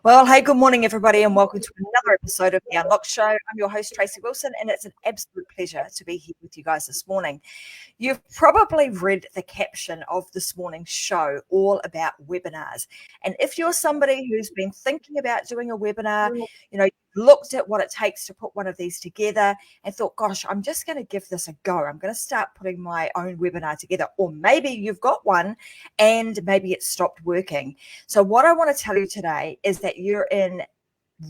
Well, hey, good morning, everybody, and welcome to another episode of The Unlock Show. I'm your host, Tracy Wilson, and it's an absolute pleasure to be here with you guys this morning. You've probably read the caption of this morning's show, all about webinars. And if you're somebody who's been thinking about doing a webinar, looked at what it takes to put one of these together and thought, gosh, I'm just going to give this a go. I'm going to start putting my own webinar together. Or maybe you've got one and maybe it's stopped working. So what I want to tell you today is that you're in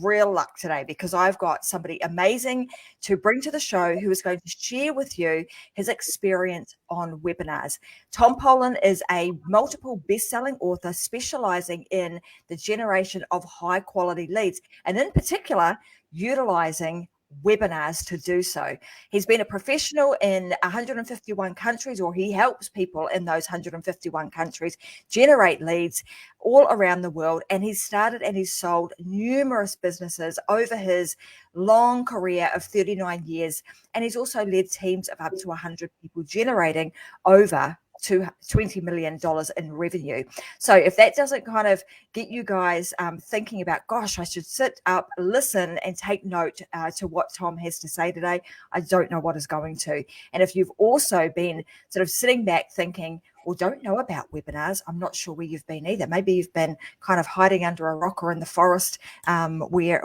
real luck today, because I've got somebody amazing to bring to the show who is going to share with you his experience on webinars. Tom Poland is a multiple best-selling author specializing in the generation of high quality leads, and in particular utilizing webinars to do so. He's been a professional in 151 countries, or he helps people in those 151 countries generate leads all around the world. And he's started and he's sold numerous businesses over his long career of 39 years. And he's also led teams of up to 100 people, generating over to $20 million in revenue. So if that doesn't kind of get you guys thinking about, gosh, I should sit up, listen, and take note to what Tom has to say today, I don't know what is going to. And if you've also been sort of sitting back thinking, or don't know about webinars, I'm not sure where you've been either. Maybe you've been kind of hiding under a rock or in the forest where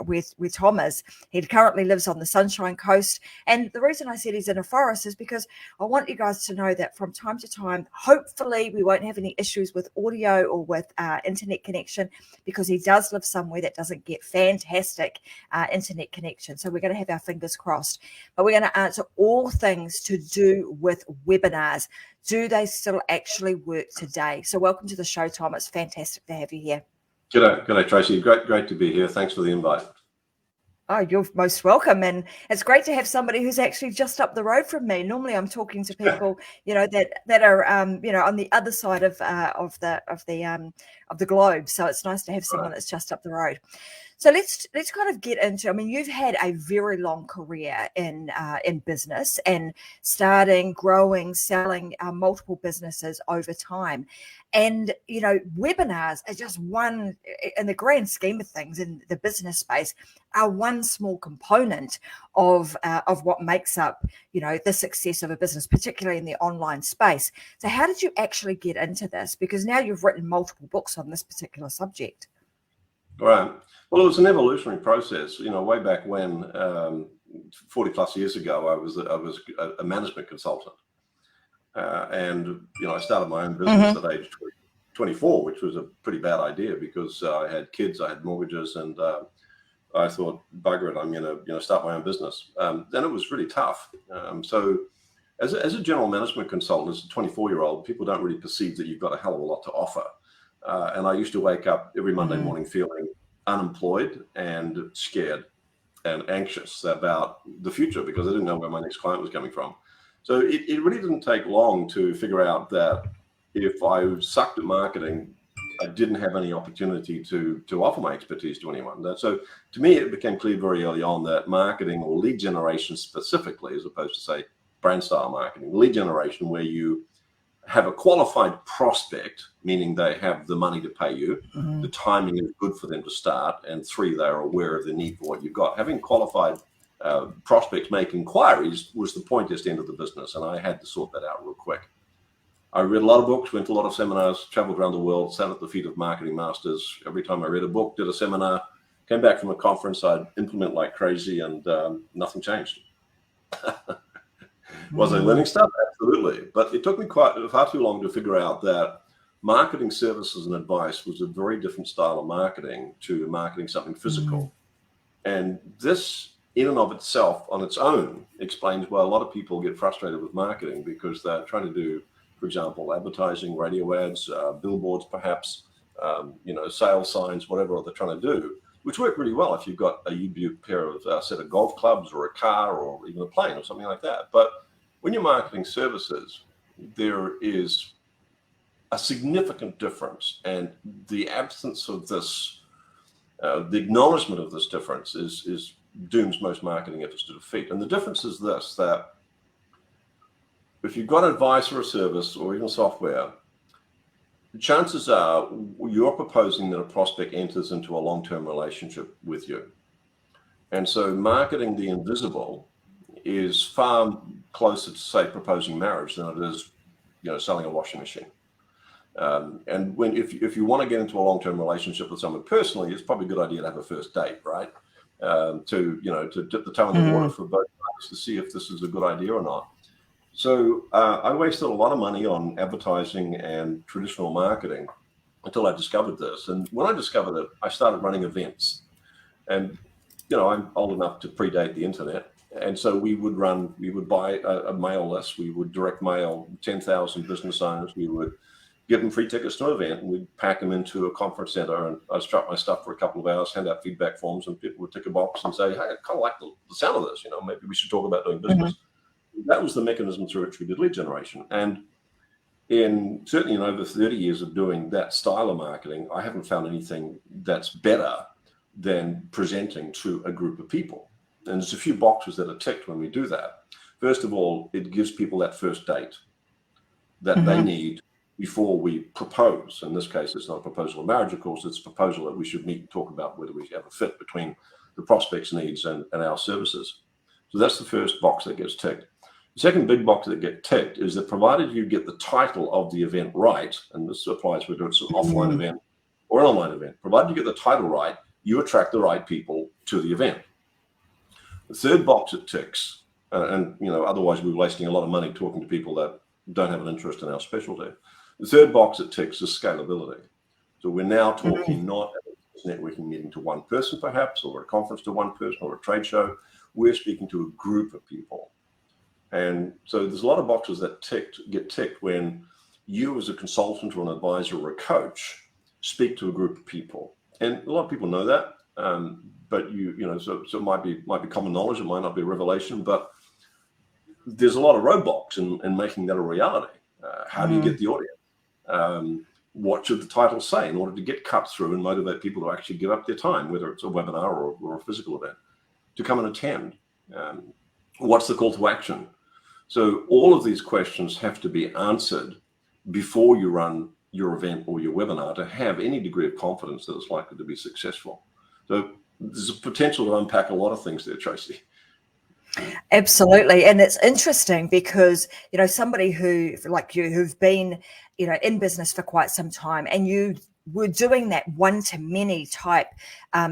Tom is. He currently lives on the Sunshine Coast. And the reason I said he's in a forest is because I want you guys to know that from time to time, hopefully we won't have any issues with audio or with internet connection, because he does live somewhere that doesn't get fantastic internet connection. So we're going to have our fingers crossed. But we're going to answer all things to do with webinars. Do they still actually work today? So welcome to the show, Tom. It's fantastic to have you here. G'day, Tracy. Great to be here. Thanks for the invite. Oh, you're most welcome. And it's great to have somebody who's actually just up the road from me. Normally I'm talking to people, that are, on the other side of the globe. So it's nice to have someone that's just up the road. So let's kind of get into, you've had a very long career in business, and starting, growing, selling multiple businesses over time. And, webinars are just one, in the grand scheme of things in the business space, are one small component of what makes up, the success of a business, particularly in the online space. So how did you actually get into this? Because now you've written multiple books on this particular subject. Right. Well, it was an evolutionary process. Way back when, 40 plus years ago, I was a management consultant, and I started my own business at age 24, which was a pretty bad idea, because I had kids, I had mortgages, and I thought, bugger it, I'm going to start my own business. Then it was really tough. So as a general management consultant, as a 24-year-old, people don't really perceive that you've got a hell of a lot to offer. And I used to wake up every Monday morning feeling unemployed and scared and anxious about the future, because I didn't know where my next client was coming from. So it really didn't take long to figure out that if I sucked at marketing, I didn't have any opportunity to offer my expertise to anyone. So to me, it became clear very early on that marketing, or lead generation specifically, as opposed to, say, brand style marketing, lead generation, where you have a qualified prospect, meaning they have the money to pay you, the timing is good for them to start, and 3, they're aware of the need for what you've got. Having qualified prospects make inquiries was the pointiest end of the business, and I had to sort that out real quick. I read a lot of books, went to a lot of seminars, traveled around the world, sat at the feet of marketing masters. Every time I read a book, did a seminar, came back from a conference, I'd implement like crazy, and nothing changed. Was I learning stuff? Absolutely. But it took me far too long to figure out that marketing services and advice was a very different style of marketing to marketing something physical. And this, in and of itself, on its own, explains why a lot of people get frustrated with marketing, because they're trying to do, for example, advertising, radio ads, billboards, perhaps, sales signs, whatever they're trying to do, which work really well if you've got a set of golf clubs, or a car, or even a plane, or something like that. But when you're marketing services, there is a significant difference, and the absence of this, the acknowledgement of this difference is dooms most marketing efforts to defeat. And the difference is this, that if you've got advice or a service or even software, chances are you're proposing that a prospect enters into a long-term relationship with you. And so marketing the invisible is far closer to, say, proposing marriage than it is, selling a washing machine. And if you want to get into a long-term relationship with someone personally, it's probably a good idea to have a first date, right? To dip the toe in the water for both parties to see if this is a good idea or not. So I wasted a lot of money on advertising and traditional marketing until I discovered this. And when I discovered it, I started running events. And, I'm old enough to predate the internet. And so we would buy a mail list. We would direct mail 10,000 business owners. We would give them free tickets to an event, and we'd pack them into a conference center, and I'd strap my stuff for a couple of hours, hand out feedback forms, and people would tick a box and say, hey, I kind of like the sound of this. Maybe we should talk about doing business. That was the mechanism through which we did lead generation. And certainly in over 30 years of doing that style of marketing, I haven't found anything that's better than presenting to a group of people. And there's a few boxes that are ticked when we do that. First of all, it gives people that first date that they need before we propose. In this case, it's not a proposal of marriage, of course, it's a proposal that we should meet and talk about whether we have a fit between the prospect's needs and our services. So that's the first box that gets ticked. The second big box that gets ticked is that provided you get the title of the event right, and this applies whether it's an offline event or an online event, provided you get the title right, you attract the right people to the event. The third box it ticks, otherwise we're wasting a lot of money talking to people that don't have an interest in our specialty. The third box it ticks is scalability. So we're now talking not at a networking meeting to one person, perhaps, or a conference to one person, or a trade show. We're speaking to a group of people. And so there's a lot of boxes that get ticked when you as a consultant or an advisor or a coach speak to a group of people. And a lot of people know that, but so it might be common knowledge, it might not be a revelation, but there's a lot of roadblocks in making that a reality. How do you get the audience? What should the title say in order to get cut through and motivate people to actually give up their time, whether it's a webinar or a physical event, to come and attend? What's the call to action? So all of these questions have to be answered before you run your event or your webinar to have any degree of confidence that it's likely to be successful. So there's a potential to unpack a lot of things there, Tracy. Absolutely. And it's interesting because, somebody who, like you, who've been, in business for quite some time, and you were doing that one-to-many type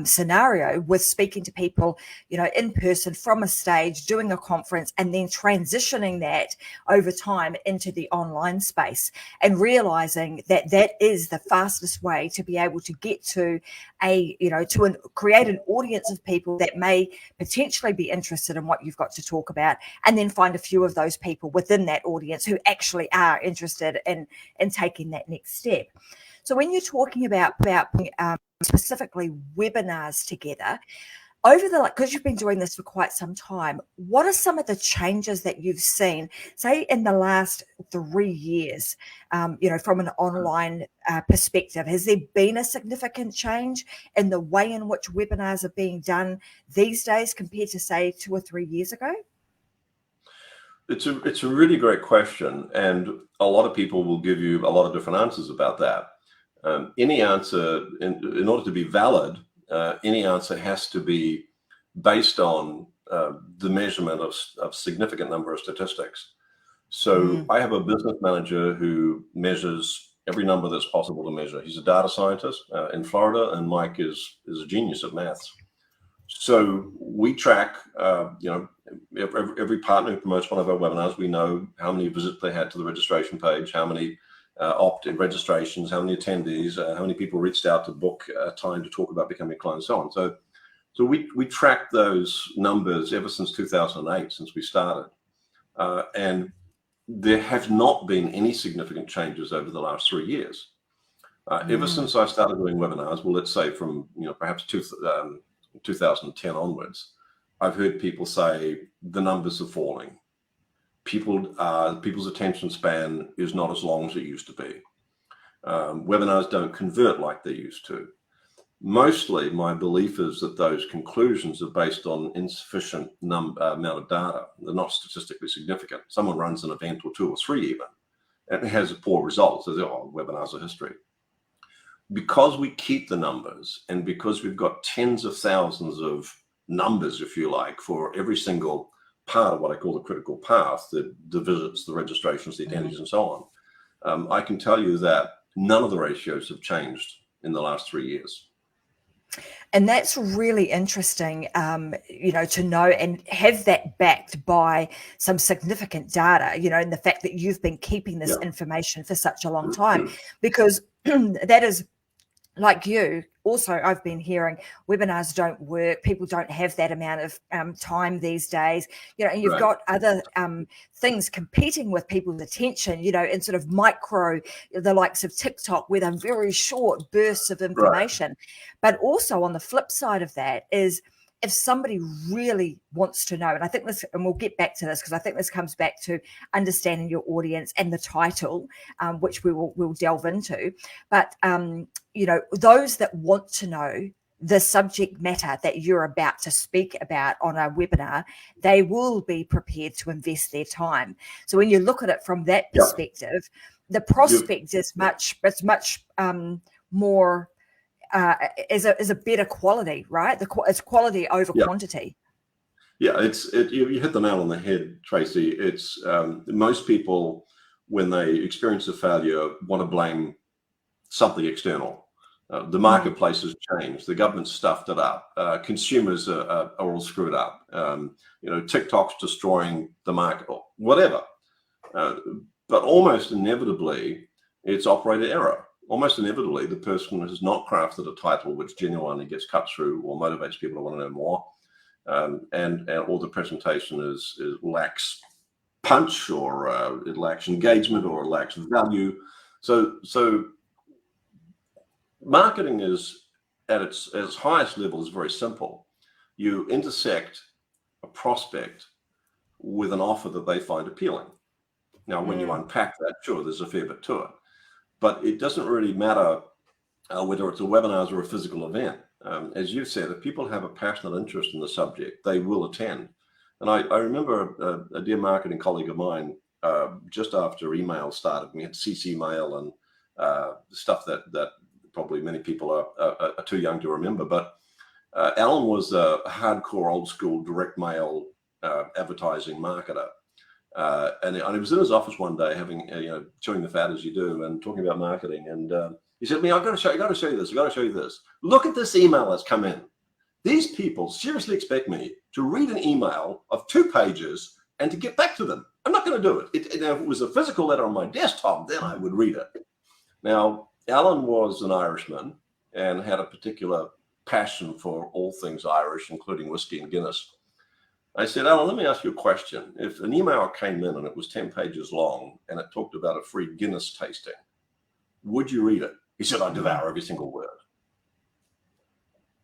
scenario with speaking to people, in person from a stage, doing a conference, and then transitioning that over time into the online space, and realizing that that is the fastest way to be able to get to create an audience of people that may potentially be interested in what you've got to talk about, and then find a few of those people within that audience who actually are interested in taking that next step. So when you're talking about specifically webinars together, because you've been doing this for quite some time, what are some of the changes that you've seen, say, in the last 3 years, from an online perspective? Has there been a significant change in the way in which webinars are being done these days compared to, say, 2 or 3 years ago? It's a really great question, and a lot of people will give you a lot of different answers about that. Any answer, in order to be valid, any answer has to be based on the measurement of significant number of statistics. So I have a business manager who measures every number that's possible to measure. He's a data scientist in Florida, and Mike is a genius at maths. So we track, every partner who promotes one of our webinars. We know how many visits they had to the registration page, how many opt-in registrations, how many attendees, how many people reached out to book time to talk about becoming a client, and so on. So we track those numbers ever since 2008, since we started. And there have not been any significant changes over the last 3 years. Ever since I started doing webinars, well, let's say from perhaps 2010 onwards, I've heard people say the numbers are falling. People's attention span is not as long as it used to be. Webinars don't convert like they used to. Mostly, my belief is that those conclusions are based on insufficient amount of data. They're not statistically significant. Someone runs an event or 2 or 3 even, and it has poor results. So, webinars are history. Because we keep the numbers, and because we've got tens of thousands of numbers, if you like, for every single part of what I call the critical path, the visits, the registrations, the attendees, and so on, I can tell you that none of the ratios have changed in the last 3 years. And that's really interesting, to know and have that backed by some significant data, and the fact that you've been keeping this information for such a long time, because that is, like you, also, I've been hearing webinars don't work. People don't have that amount of time these days, and you've got other things competing with people's attention, in sort of the likes of TikTok, where they're very short bursts of information. But also on the flip side of that is, if somebody really wants to know, and I think this, and we'll get back to this, because I think this comes back to understanding your audience and the title, which we'll delve into. But, those that want to know the subject matter that you're about to speak about on a webinar, they will be prepared to invest their time. So when you look at it from that perspective, the prospect is much more, is a better quality, right? It's quality over quantity. Yeah, you hit the nail on the head, Tracy. It's most people, when they experience a failure, want to blame something external. The marketplace has changed. The government stuffed it up. Consumers are all screwed up. TikTok's destroying the market, or whatever. But almost inevitably, it's operator error. Almost inevitably, the person has not crafted a title which genuinely gets cut through or motivates people to want to know more, or the presentation lacks punch, or it lacks engagement, or it lacks value. So marketing is at its highest level is very simple. You intersect a prospect with an offer that they find appealing. Now, when you unpack that, sure, there's a fair bit to it. But it doesn't really matter whether it's a webinar or a physical event. As you've said, if people have a passionate interest in the subject, they will attend. And I remember a dear marketing colleague of mine, just after email started, we had CC mail and stuff that probably many people are too young to remember. But Alan was a hardcore old school direct mail advertising marketer. And he was in his office one day, having chewing the fat as you do, and talking about marketing. And he said to me, "I've got to show you this. I've got to show you this. Look at this email that's come in. These people seriously expect me to read an email of 2 pages and to get back to them. I'm not going to do it. If it was a physical letter on my desktop, then I would read it." Now, Alan was an Irishman and had a particular passion for all things Irish, including whiskey and Guinness. I said, "Alan, let me ask you a question. If an email came in and it was 10 pages long and it talked about a free Guinness tasting, would you read it?" He said, "I'd devour every single word."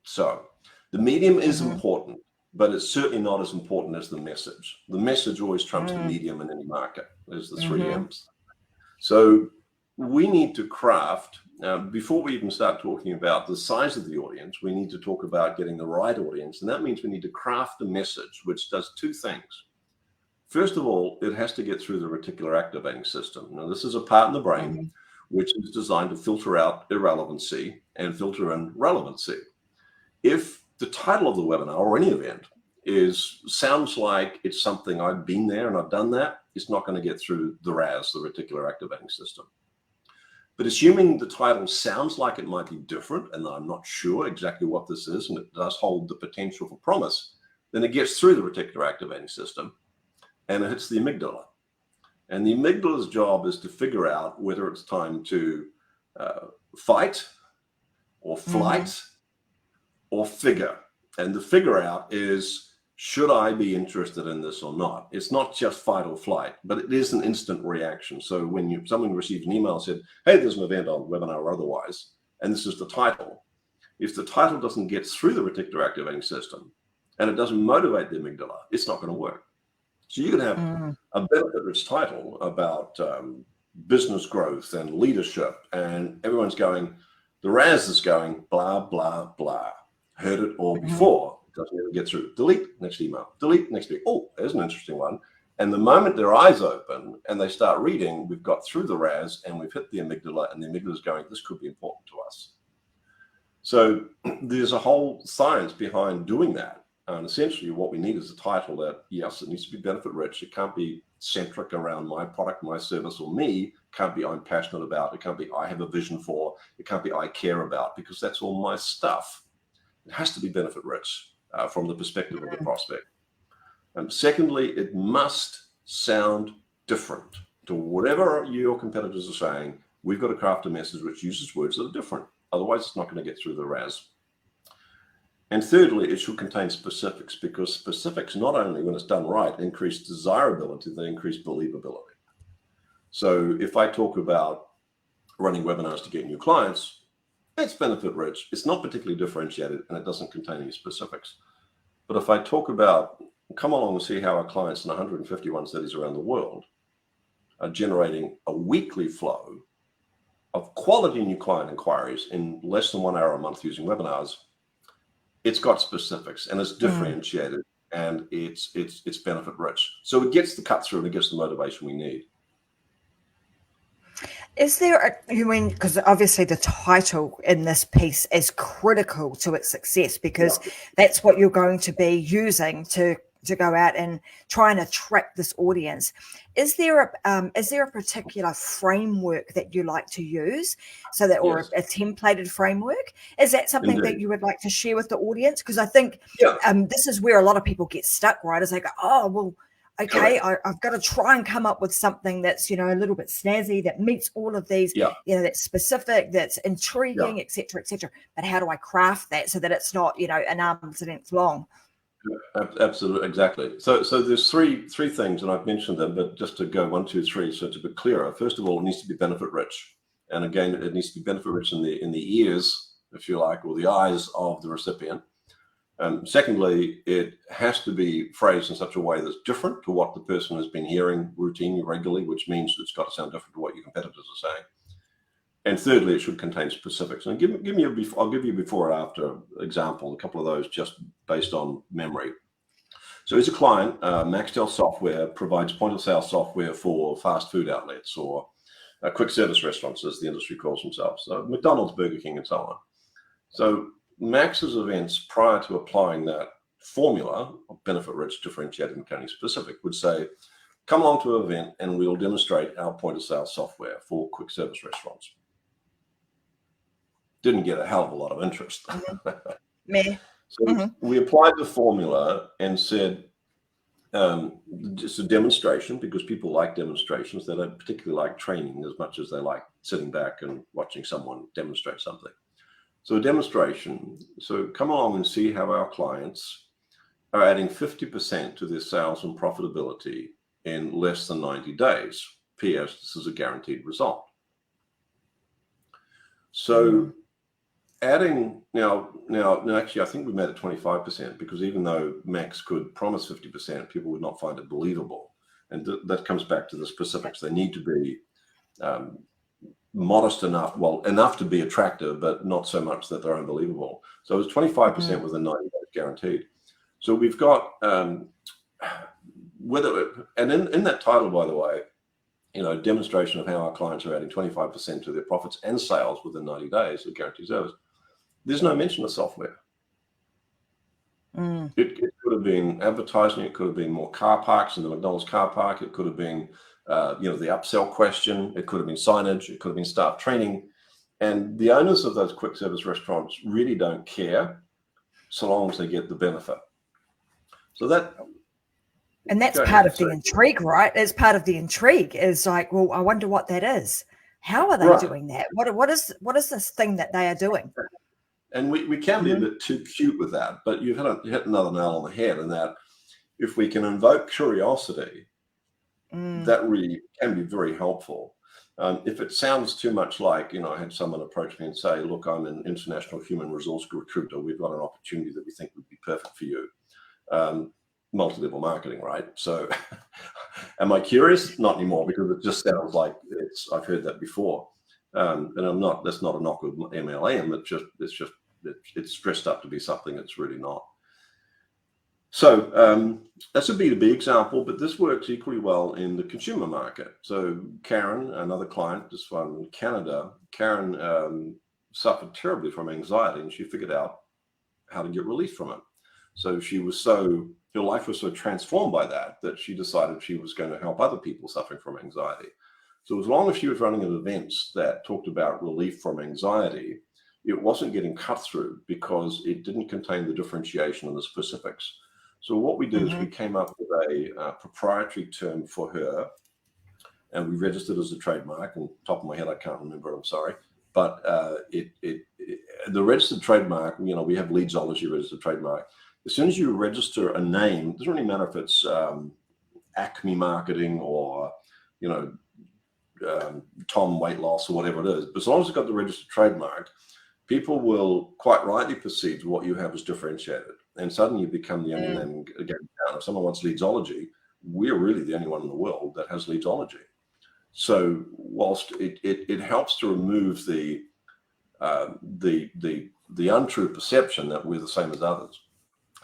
So the medium is important, but it's certainly not as important as the message. The message always trumps the medium in any market. There's the 3 M's. So we need to craft, before we even start talking about the size of the audience, we need to talk about getting the right audience. And that means we need to craft a message which does 2 things. First of all, it has to get through the reticular activating system. Now, this is a part in the brain which is designed to filter out irrelevancy and filter in relevancy. If the title of the webinar or any event sounds like it's something I've been there and I've done that, it's not going to get through the RAS, the reticular activating system. But assuming the title sounds like it might be different, and I'm not sure exactly what this is, and it does hold the potential for promise, then it gets through the reticular activating system and it hits the amygdala. And the amygdala's job is to figure out whether it's time to fight or flight or figure. And the figure out is, should I be interested in this or not? It's not just fight or flight, but it is an instant reaction. So when someone receives an email and said, "Hey, there's an event on webinar or otherwise, and this is the title." If the title doesn't get through the reticular activating system and it doesn't motivate the amygdala, it's not going to work. So you can have a benefit-rich title about business growth and leadership, and everyone's going, the RAS is going, blah, blah, blah. Heard it all before. Doesn't even get through. Delete, next email. Delete, next email. Oh, there's an interesting one. And the moment their eyes open and they start reading, we've got through the RAS and we've hit the amygdala, and the amygdala is going, this could be important to us. So there's a whole science behind doing that. And essentially what we need is a title that, yes, it needs to be benefit rich. It can't be centric around my product, my service, or me. It can't be I'm passionate about. It can't be I have a vision for. It can't be I care about, because that's all my stuff. It has to be benefit rich from the perspective of the prospect. And secondly, it must sound different to whatever your competitors are saying. We've got to craft a message which uses words that are different. Otherwise, it's not going to get through the RAS. And thirdly, it should contain specifics, because specifics, not only when it's done right, increase desirability, they increase believability. So if I talk about running webinars to get new clients, it's benefit rich. It's not particularly differentiated, and it doesn't contain any specifics. But if I talk about, come along and see how our clients in 151 cities around the world are generating a weekly flow of quality new client inquiries in less than 1 hour a month using webinars, it's got specifics and it's differentiated and it's benefit rich. So it gets the cut through and it gets the motivation we need. Is there, because obviously the title in this piece is critical to its success, because that's what you're going to be using to go out and try and attract this audience. Is there a particular framework that you like to use, so that, or a templated framework? Is that something that you would like to share with the audience? Because I think this is where a lot of people get stuck, right? Is they go, oh, well, okay, I've got to try and come up with something that's, a little bit snazzy, that meets all of these, that's specific, that's intriguing, et cetera, et cetera. But how do I craft that so that it's not, an arm's length long? Absolutely, exactly. So there's three things, and I've mentioned them, but just to go 1, 2, 3, so to be clearer. First of all, it needs to be benefit rich, and again, it needs to be benefit rich in the ears, if you like, or the eyes of the recipient. Secondly, it has to be phrased in such a way that's different to what the person has been hearing routinely, regularly, which means it's got to sound different to what your competitors are saying. And thirdly, it should contain specifics. And I'll give you before and after example, a couple of those just based on memory. So as a client, Maxtel Software provides point of sale software for fast food outlets, or quick service restaurants, as the industry calls themselves. So McDonald's, Burger King, and so on. So Max's events, prior to applying that formula of benefit rich, differentiated, and containing specific, would say, come along to an event and we'll demonstrate our point of sale software for quick service restaurants. Didn't get a hell of a lot of interest. So we applied the formula and said, it's a demonstration, because people like demonstrations. They don't particularly like training as much as they like sitting back and watching someone demonstrate something. So a demonstration. So come along and see how our clients are adding 50% to their sales and profitability in less than 90 days. P.S. This is a guaranteed result. So adding now, actually, I think we made it 25%, because even though Max could promise 50%, people would not find it believable. And that comes back to the specifics. They need to be modest enough, enough to be attractive, but not so much that they're unbelievable. So it was 25% within 90 days guaranteed. So we've got in that title, by the way, demonstration of how our clients are adding 25% to their profits and sales within 90 days of guaranteed service. There's no mention of software. It could have been advertising. It could have been more car parks in the McDonald's car park. It could have been, the upsell question. It could have been signage. It could have been staff training. And the owners of those quick service restaurants really don't care, so long as they get the benefit. So that's part of the intrigue, right? It's part of the intrigue. Is like, well, I wonder what that is. How are they doing that? What is this thing that they are doing? And we can be a bit too cute with that, but you've hit another nail on the head, in that if we can invoke curiosity, that really can be very helpful. If it sounds too much like, I had someone approach me and say, look, I'm an international human resource recruiter. We've got an opportunity that we think would be perfect for you. Multi-level marketing, right? So am I curious? Not anymore, because it just sounds like I've heard that before. And that's not a knock with MLM. It's dressed up to be something it's really not. So that's a B2B example, but this works equally well in the consumer market. So Karen, another client, this one in Canada, Karen suffered terribly from anxiety, and she figured out how to get relief from it. So her life was so transformed by that she decided she was going to help other people suffering from anxiety. So as long as she was running events that talked about relief from anxiety, it wasn't getting cut through because it didn't contain the differentiation and the specifics. So what we did is we came up with a proprietary term for her, and we registered as a trademark. And top of my head, I can't remember. I'm sorry, but the registered trademark. We have Leadsology registered trademark. As soon as you register a name, it doesn't really matter if it's Acme Marketing or Tom Weight Loss or whatever it is. But as long as it's got the registered trademark, people will quite rightly perceive what you have as differentiated. And suddenly you become the only name again. If someone wants Leadsology, we're really the only one in the world that has Leadsology. So whilst it helps to remove the untrue perception that we're the same as others.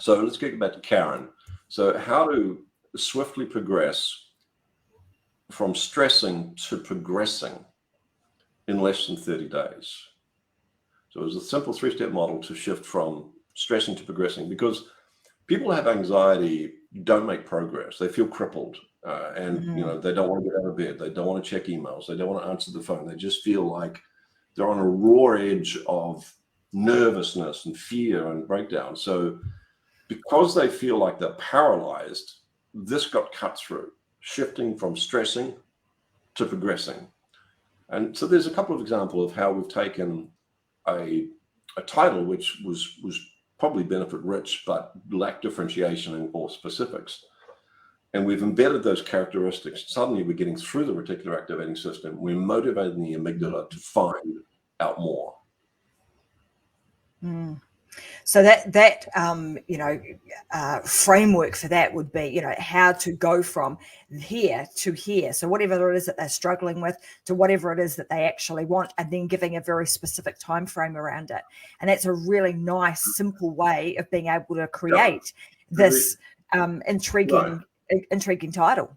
So let's get back to Karen. So how to swiftly progress from stressing to progressing in less than 30 days. So it was a simple 3-step model to shift from stressing to progressing, because people who have anxiety don't make progress. They feel crippled and they don't want to get out of bed. They don't want to check emails. They don't want to answer the phone. They just feel like they're on a raw edge of nervousness and fear and breakdown. So because they feel like they're paralyzed, this got cut through, shifting from stressing to progressing. And so there's a couple of examples of how we've taken a title which was probably benefit rich but lacked differentiation or specifics, and we've embedded those characteristics. Suddenly we're getting through the reticular activating system. We're motivating the amygdala to find out more. So that framework for that would be, how to go from here to here. So whatever it is that they're struggling with to whatever it is that they actually want, and then giving a very specific time frame around it. And that's a really nice, simple way of being able to create this intriguing title.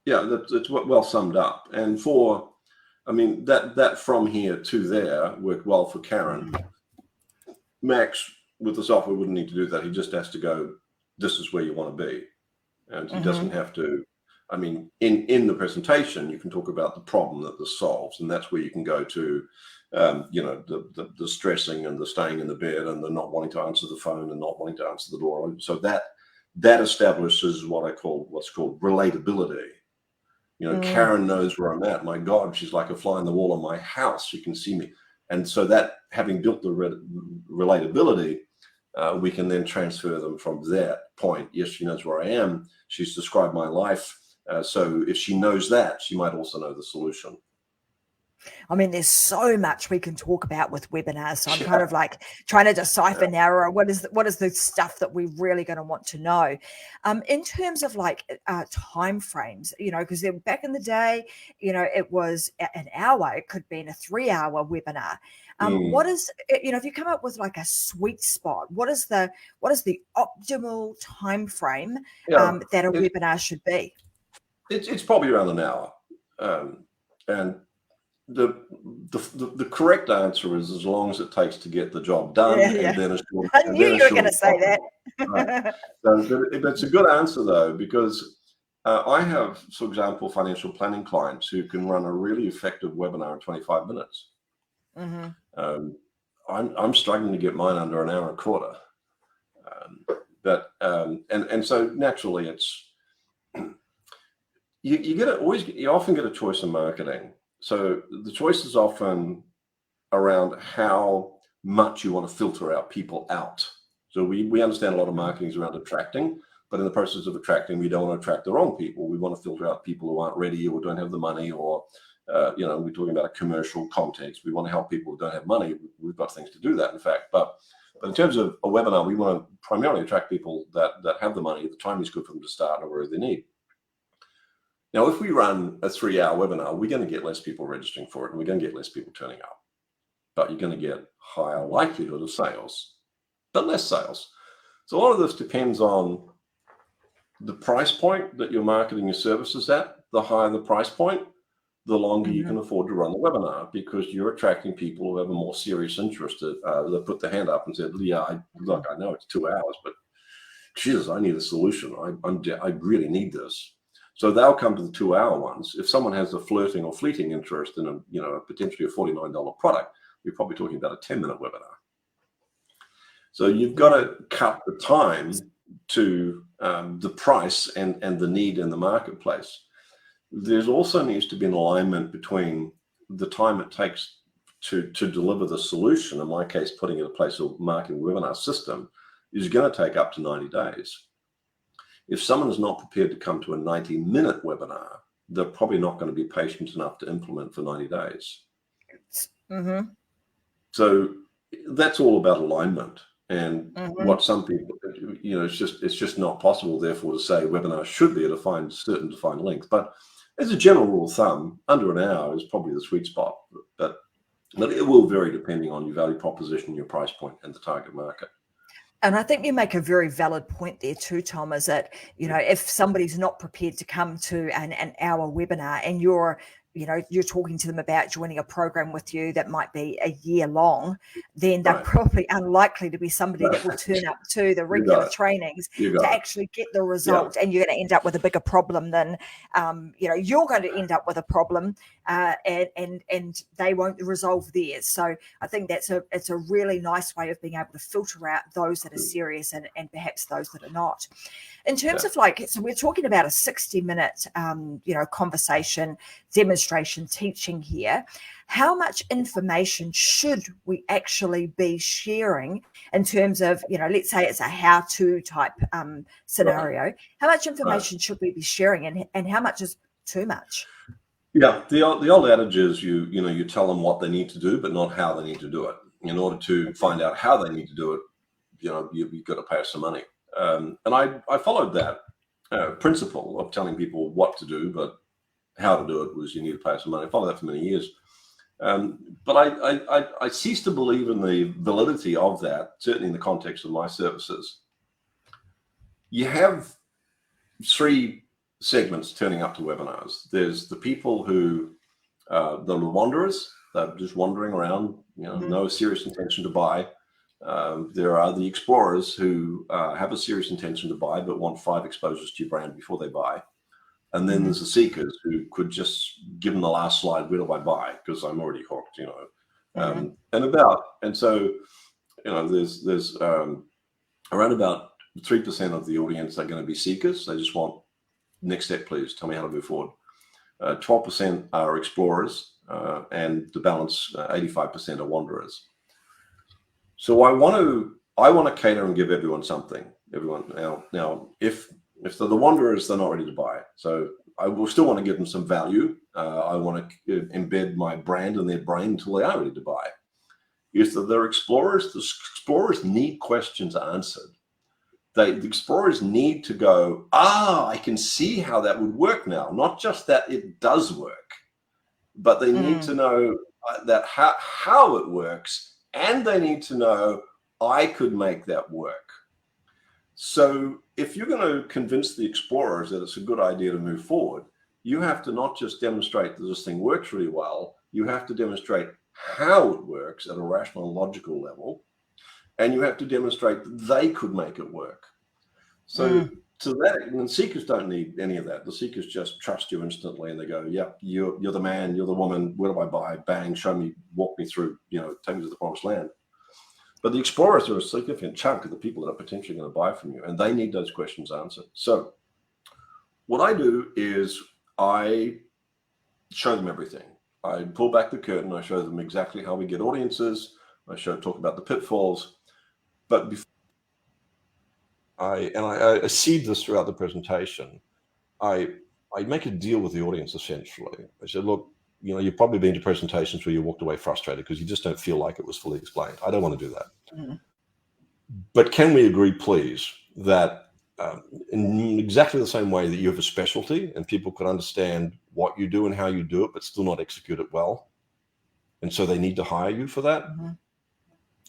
Yeah, that's well summed up. And that from here to there worked well for Karen. Max, with the software, wouldn't need to do that. He just has to go, this is where you want to be. And he doesn't have to, in the presentation, you can talk about the problem that this solves. And that's where you can go to, the stressing and the staying in the bed and the not wanting to answer the phone and not wanting to answer the door. So that establishes what's called relatability. Karen knows where I'm at. My God, she's like a fly on the wall of my house. She can see me. And so that, having built the relatability, we can then transfer them from that point. Yes, she knows where I am. She's described my life. So if she knows that, she might also know the solution. There's so much we can talk about with webinars. So I'm kind of like trying to decipher now, what is the stuff that we're really going to want to know. In terms of time frames, because back in the day, it was an hour. It could be in a 3-hour webinar. What is, if you come up with like a sweet spot, what is the optimal time frame that a webinar should be? It's probably around an hour, and the correct answer is as long as it takes to get the job done. And then I knew you were going to say that. Right. So it's a good answer though, because I have, for example, financial planning clients who can run a really effective webinar in 25 minutes. I'm struggling to get mine under an hour and a quarter. And so naturally it's you often get a choice in marketing. So the choice is often around how much you want to filter out people out. So we understand a lot of marketing is around attracting, but in the process of attracting, we don't want to attract the wrong people. We want to filter out people who aren't ready or don't have the money, or we're talking about a commercial context. We want to help people who don't have money. We've got things to do that, in fact. But in terms of a webinar, we want to primarily attract people that have the money. The time is good for them to start or where they need. Now, if we run a 3-hour webinar, we're going to get less people registering for it, and we're going to get less people turning up. But you're going to get higher likelihood of sales, but less sales. So a lot of this depends on the price point that you're marketing your services at. The higher the price point, the longer you can afford to run the webinar, because you're attracting people who have a more serious interest. That put their hand up and said, yeah, look, I know it's 2 hours, but Jesus, I need a solution. I really need this. So they'll come to the 2-hour ones. If someone has a flirting or fleeting interest in a potentially a $49 product, we're probably talking about a 10-minute webinar. So you've got to cut the time to the price and the need in the marketplace. There's also needs to be an alignment between the time it takes to deliver the solution. In my case, putting in place a marketing webinar system is going to take up to 90 days. If someone is not prepared to come to a 90-minute webinar, they're probably not going to be patient enough to implement for 90 days. So that's all about alignment. And what some people, it's just not possible, therefore, to say webinars should be at a certain defined length. But as a general rule of thumb, under an hour is probably the sweet spot. But it will vary depending on your value proposition, your price point, and the target market. And I think you make a very valid point there too, Tom, is that, if somebody's not prepared to come to an hour webinar and you're talking to them about joining a program with you that might be a year long, then they're probably unlikely to be somebody that will turn up to the regular trainings to actually get the result. And you're going to end up with a bigger problem than, you're going to end up with a problem and they won't resolve theirs. So I think it's a really nice way of being able to filter out those that are serious and perhaps those that are not. In terms of so we're talking about a 60-minute, conversation, demonstration, teaching here. How much information should we actually be sharing in terms of, let's say it's a how-to type scenario. How much information should we be sharing and how much is too much? Yeah, the old adage is you tell them what they need to do, but not how they need to do it. In order to find out how they need to do it, you've got to pay us some money. And I followed that principle of telling people what to do, but how to do it was you need to pay some money. I followed that for many years. But I ceased to believe in the validity of that, certainly in the context of my services. You have 3 segments turning up to webinars. There's the people who, the wanderers, they're just wandering around, no serious intention to buy. There are the explorers who have a serious intention to buy, but want 5 exposures to your brand before they buy. And then there's the seekers who could just give them the last slide, where do I buy? Because I'm already hooked, And so, there's around about 3% of the audience are going to be seekers. They just want, next step, please, tell me how to move forward. 12% are explorers, and the balance, 85% are wanderers. So I want to cater and give everyone something. Now, if they're the wanderers, they're not ready to buy. So I will still want to give them some value. I want to embed my brand in their brain until they are ready to buy. If they're explorers, the explorers need questions answered. The explorers need to go, I can see how that would work now. Not just that it does work, but they need to know that how it works, and they need to know I could make that work. So if you're going to convince the explorers that it's a good idea to move forward, you have to not just demonstrate that this thing works really well, you have to demonstrate how it works at a rational and logical level, and you have to demonstrate that they could make it work. So to that, and seekers don't need any of that. The seekers just trust you instantly, and they go, yep, you're the man, you're the woman, where do I buy? Bang, show me, walk me through, take me to the promised land. But the explorers are a significant chunk of the people that are potentially going to buy from you, and they need those questions answered. So what I do is I show them everything. I pull back the curtain. I show them exactly how we get audiences. I talk about the pitfalls. But before I seed this throughout the presentation, I make a deal with the audience, essentially. I said, look, you've probably been to presentations where you walked away frustrated because you just don't feel like it was fully explained. I don't want to do that. But can we agree, please, that in exactly the same way that you have a specialty and people can understand what you do and how you do it, but still not execute it well, and so they need to hire you for that,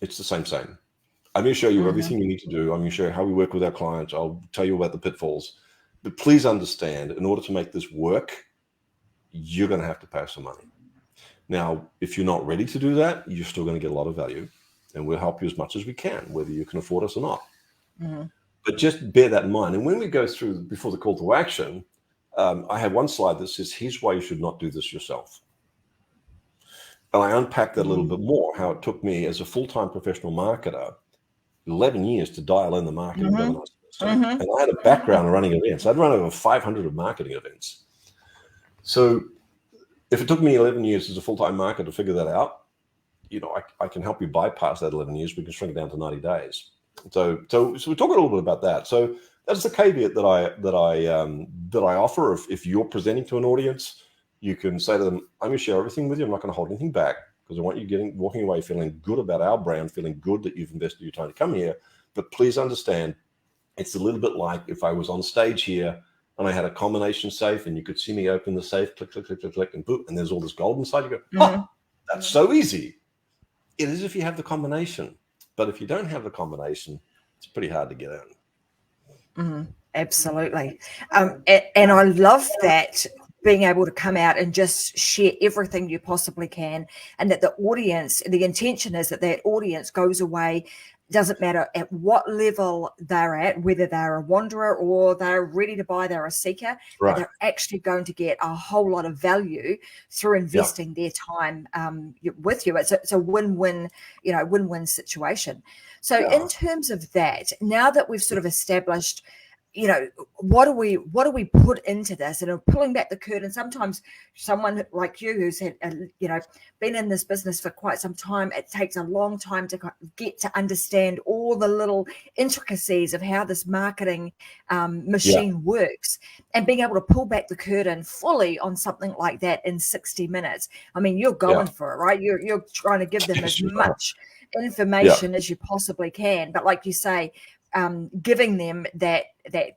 it's the same. I'm going to show you everything you need to do. I'm going to show you how we work with our clients. I'll tell you about the pitfalls. But please understand, in order to make this work, you're going to have to pay some money. Now, if you're not ready to do that, you're still going to get a lot of value, and we'll help you as much as we can, whether you can afford us or not. But just bear that in mind. And when we go through before the call to action, I have one slide that says, here's why you should not do this yourself. And I unpack that a little bit more, how it took me as a full-time professional marketer 11 years to dial in the marketing. And I had a background in running events. I'd run over 500 of marketing events. So if it took me 11 years as a full-time marketer to figure that out, I can help you bypass that 11 years. We can shrink it down to 90 days. So we're talking a little bit about that. So that's the caveat that I offer. If you're presenting to an audience, you can say to them, I'm going to share everything with you. I'm not going to hold anything back, because I want you walking away feeling good about our brand, feeling good that you've invested your time to come here. But please understand, it's a little bit like if I was on stage here and I had a combination safe and you could see me open the safe, click, click, click, click, click, and boom, and there's all this gold inside. You go, that's so easy. It is if you have the combination. But if you don't have the combination, it's pretty hard to get in. Absolutely. And I love that, being able to come out and just share everything you possibly can, and that the intention is that audience goes away, doesn't matter at what level they're at, whether they're a wanderer or they're ready to buy, they're a seeker, right. They're actually going to get a whole lot of value through investing their time with you. It's a win-win, win-win situation. So in terms of that, now that we've sort of established, what do we put into this? And pulling back the curtain, sometimes someone like you who's had, been in this business for quite some time, it takes a long time to get to understand all the little intricacies of how this marketing machine works, and being able to pull back the curtain fully on something like that in 60 minutes. I mean, you're going for it, right? You're trying to give them as much information as you possibly can. But like you say, giving them that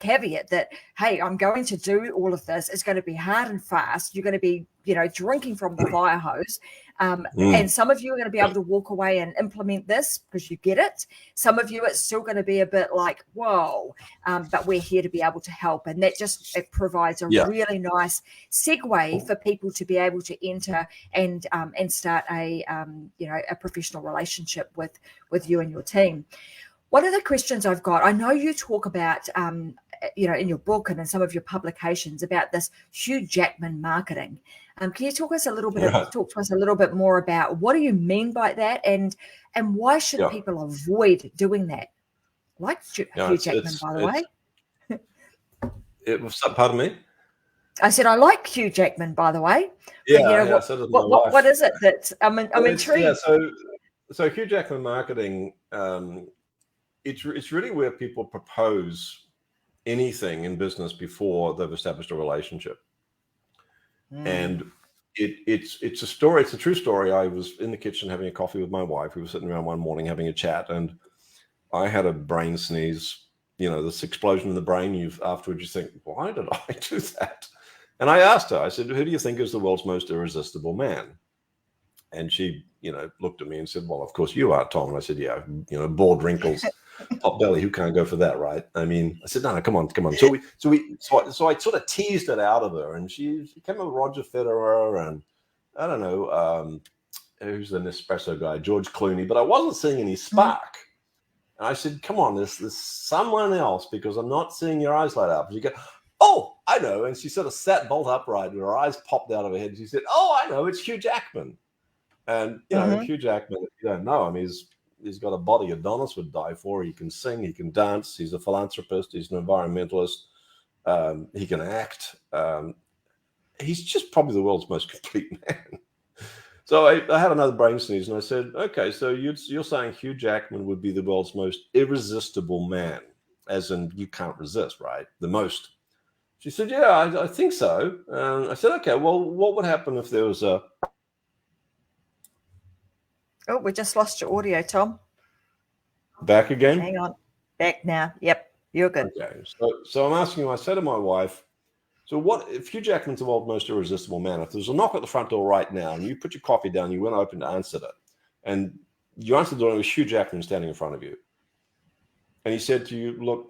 caveat that, hey, I'm going to do all of this. It's going to be hard and fast. You're going to be, drinking from the fire hose. And some of you are going to be able to walk away and implement this because you get it. Some of you, it's still going to be a bit like, whoa, but we're here to be able to help. And that it provides a really nice segue for people to be able to enter and start a professional relationship with you and your team. One of the questions I've got, I know you talk about, in your book and in some of your publications about this Hugh Jackman marketing. Can you talk to us a little bit more about what do you mean by that, and why should people avoid doing that? Like Hugh Jackman, by the way. Pardon me? I said I like Hugh Jackman, by the way. Yeah, so does my wife. What is it that I'm intrigued? Yeah, so Hugh Jackman marketing. It's really where people propose anything in business before they've established a relationship. And it's a story. It's a true story. I was in the kitchen having a coffee with my wife. We were sitting around one morning having a chat, and I had a brain sneeze. This explosion in the brain. Afterwards you think, why did I do that? And I asked her. I said, who do you think is the world's most irresistible man? And she, looked at me and said, well, of course you are, Tom. And I said, yeah, bald wrinkles, top belly. Who can't go for that, right? I mean, I said, no, come on. So I sort of teased it out of her, and she came up with Roger Federer and I don't know who's the Nespresso guy, George Clooney, but I wasn't seeing any spark. And I said, come on, there's someone else, because I'm not seeing your eyes light up. And she go, oh, I know. And she sort of sat bolt upright and her eyes popped out of her head. And she said, oh, I know, it's Hugh Jackman. And, Hugh Jackman, if you don't know him, he's got a body Adonis would die for. He can sing, he can dance, he's a philanthropist, he's an environmentalist, he can act. He's just probably the world's most complete man. So I had another brain sneeze, and I said, okay, so you're saying Hugh Jackman would be the world's most irresistible man, as in you can't resist, right? The most. She said, yeah, I think so. I said, okay, well, what would happen if there was a... Oh, we just lost your audio, Tom. Back again? Hang on. Back now. Yep, you're good. Okay. So I'm asking you, I said to my wife, so what if Hugh Jackman's the world's most irresistible man? If there's a knock at the front door right now and you put your coffee down, you went open to answer it, and you answered the door and it was Hugh Jackman standing in front of you, And he said to you, look,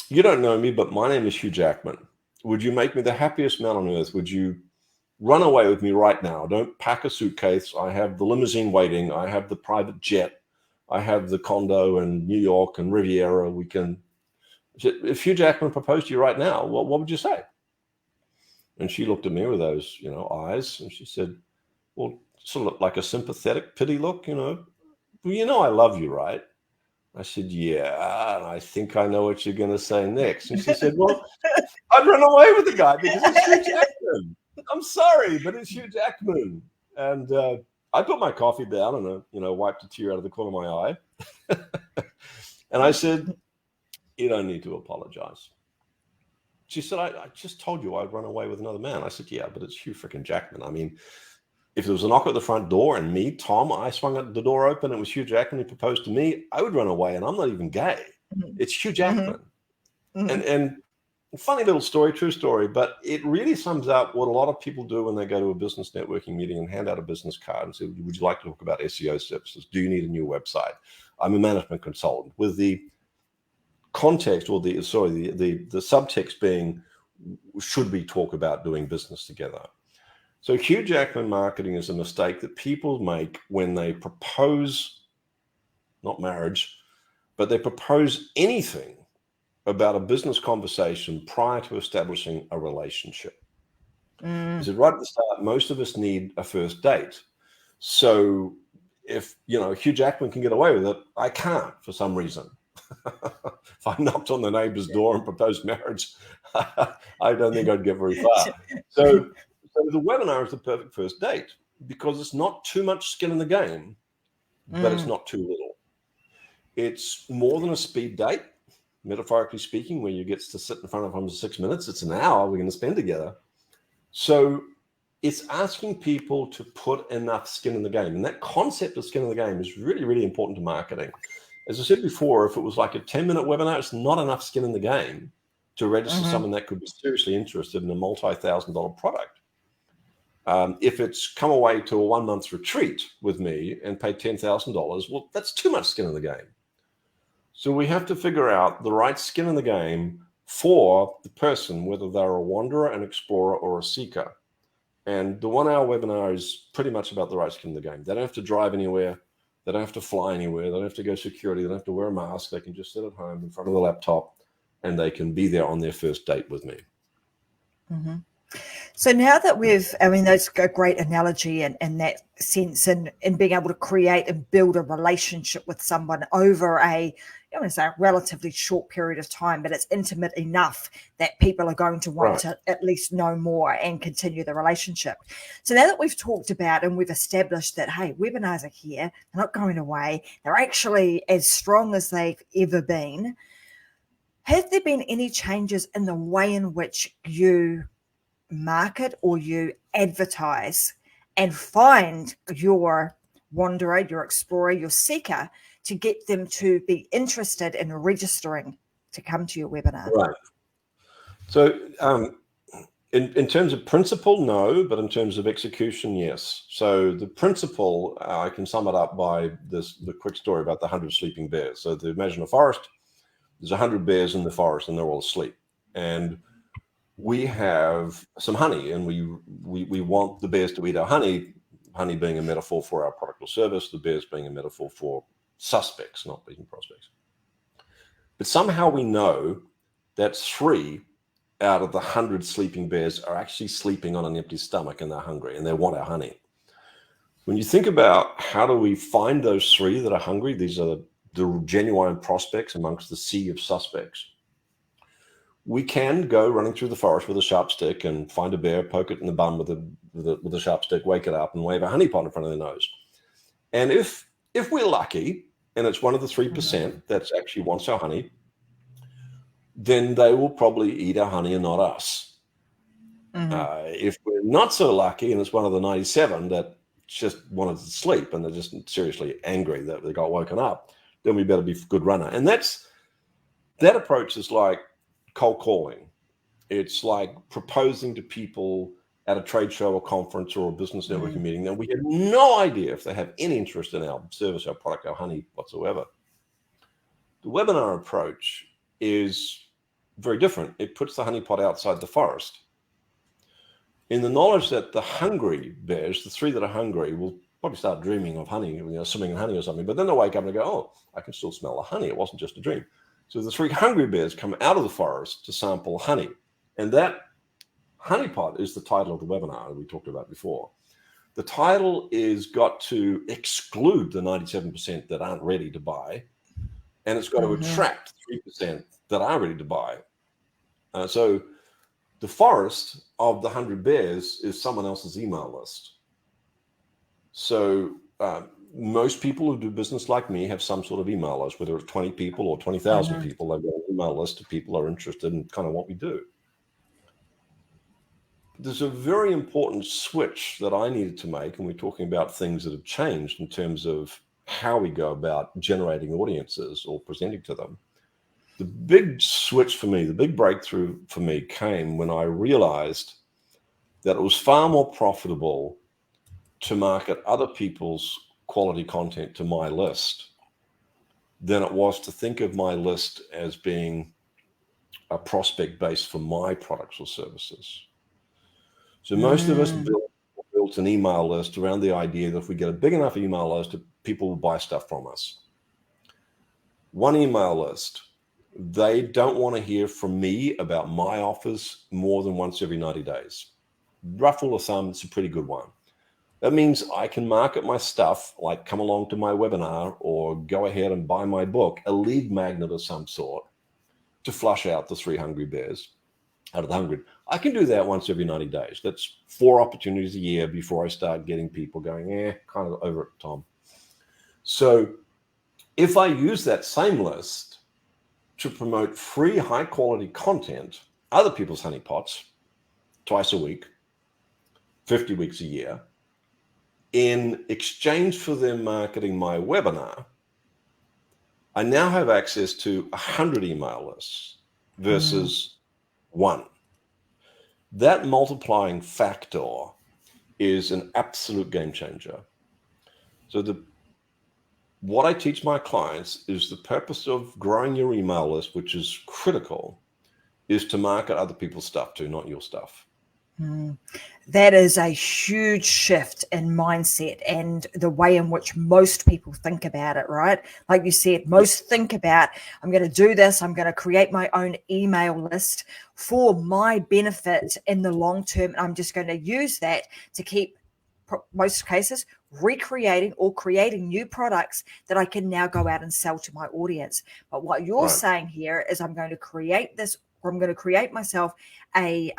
you don't know me, but my name is Hugh Jackman. Would you make me the happiest man on earth? Would you run away with me right now? Don't pack a suitcase. I have the limousine waiting. I have the private jet. I have the condo in New York and Riviera. We can. If Hugh Jackman proposed to you right now, what would you say? And she looked at me with those, eyes, and she said, well, sort of like a sympathetic pity look, well, I love you, right? I said, yeah, and I think I know what you're going to say next. And she said, well, I'd run away with the guy because it's Hugh Jackman. I'm sorry, but it's Hugh Jackman. And I put my coffee down and, wiped a tear out of the corner of my eye. And I said, you don't need to apologize. She said, I just told you I'd run away with another man. I said, yeah, but it's Hugh freaking Jackman. I mean, if there was a knock at the front door and me, Tom, I swung the door open, it was Hugh Jackman, he proposed to me, I would run away, and I'm not even gay. It's Hugh Jackman. And funny little story, true story, but it really sums up what a lot of people do when they go to a business networking meeting and hand out a business card and say, would you like to talk about SEO services? Do you need a new website? I'm a management consultant. With the context or the subtext being, should we talk about doing business together? So Hugh Jackman marketing is a mistake that people make when they propose, not marriage, but they propose anything about a business conversation prior to establishing a relationship. Because right at the start, most of us need a first date. So if, Hugh Jackman can get away with it, I can't for some reason. If I knocked on the neighbor's door and proposed marriage, I don't think I'd get very far. So the webinar is the perfect first date because it's not too much skin in the game, but it's not too little. It's more than a speed date, metaphorically speaking, where you get to sit in front of him for 6 minutes. It's an hour we're going to spend together. So it's asking people to put enough skin in the game. And that concept of skin in the game is really, really important to marketing. As I said before, if it was like a 10-minute webinar, it's not enough skin in the game to register someone that could be seriously interested in a multi-$1,000 product. If it's come away to a 1-month retreat with me and pay $10,000, well, that's too much skin in the game. So we have to figure out the right skin in the game for the person, whether they're a wanderer, an explorer, or a seeker. And the 1-hour webinar is pretty much about the right skin in the game. They don't have to drive anywhere. They don't have to fly anywhere. They don't have to go security. They don't have to wear a mask. They can just sit at home in front of the laptop and they can be there on their first date with me. So now that that's a great analogy in that sense, and being able to create and build a relationship with someone over a relatively short period of time, but it's intimate enough that people are going to want to at least know more and continue the relationship. So now that we've talked about and we've established that, hey, webinars are here, they're not going away, they're actually as strong as they've ever been. Have there been any changes in the way in which you market or you advertise and find your wanderer, your explorer, your seeker to get them to be interested in registering to come to your webinar? Right. So in terms of principle, no, but in terms of execution, yes. So the principle, I can sum it up by the quick story about the 100 sleeping bears. So imagine a forest, there's 100 bears in the forest and they're all asleep. And we have some honey and we want the bears to eat our honey being a metaphor for our product or service, the bears being a metaphor for suspects, not being prospects. But somehow we know that 3 out of the 100 sleeping bears are actually sleeping on an empty stomach and they're hungry and they want our honey. When you think about how do we find those 3 that are hungry, these are the genuine prospects amongst the sea of suspects. We can go running through the forest with a sharp stick and find a bear, poke it in the bum with a sharp stick, wake it up and wave a honey pot in front of their nose. And if we're lucky, and it's one of the 3% that actually wants our honey, then they will probably eat our honey and not us. If we're not so lucky, and it's one of the 97 that just wanted to sleep and they're just seriously angry that they got woken up, then we better be a good runner. And that approach is like cold calling. It's like proposing to people at a trade show or conference or a business networking meeting that we have no idea if they have any interest in our service, our product, our honey whatsoever. The webinar approach is very different. It puts the honeypot outside the forest, in the knowledge that the hungry bears, the three that are hungry, will probably start dreaming of honey, swimming in honey or something. But then they'll wake up and go, oh, I can still smell the honey. It wasn't just a dream. So the three hungry bears come out of the forest to sample honey. And that honeypot is the title of the webinar we talked about before. The title is got to exclude the 97% that aren't ready to buy, and it's got to attract 3% that are ready to buy. So the forest of the 100 bears is someone else's email list. So most people who do business like me have some sort of email list, whether it's 20 people or 20,000 people. They've got an email list of people who are interested in kind of what we do. There's a very important switch that I needed to make, and we're talking about things that have changed in terms of how we go about generating audiences or presenting to them. The big switch for me, the big breakthrough for me came when I realized that it was far more profitable to market other people's quality content to my list than it was to think of my list as being a prospect base for my products or services. So most of us built an email list around the idea that if we get a big enough email list, people will buy stuff from us. One email list, they don't want to hear from me about my offers more than once every 90 days. Rough rule of thumb, it's a pretty good one. That means I can market my stuff, like come along to my webinar or go ahead and buy my book, a lead magnet of some sort, to flush out the 3 hungry bears out of the 100. I can do that once every 90 days. That's 4 opportunities a year before I start getting people going, kind of over it, Tom. So if I use that same list to promote free, high-quality content, other people's honeypots, twice a week, 50 weeks a year, in exchange for them marketing my webinar, I now have access to 100 email lists versus 1. That multiplying factor is an absolute game changer. So what I teach my clients is the purpose of growing your email list, which is critical, is to market other people's stuff too, not your stuff. That is a huge shift in mindset and the way in which most people think about it, right? Like you said, most think about, I'm going to do this, I'm going to create my own email list for my benefit in the long term. I'm just going to use that to keep, most cases, recreating or creating new products that I can now go out and sell to my audience. But what you're saying here is I'm going to create this, or I'm going to create myself a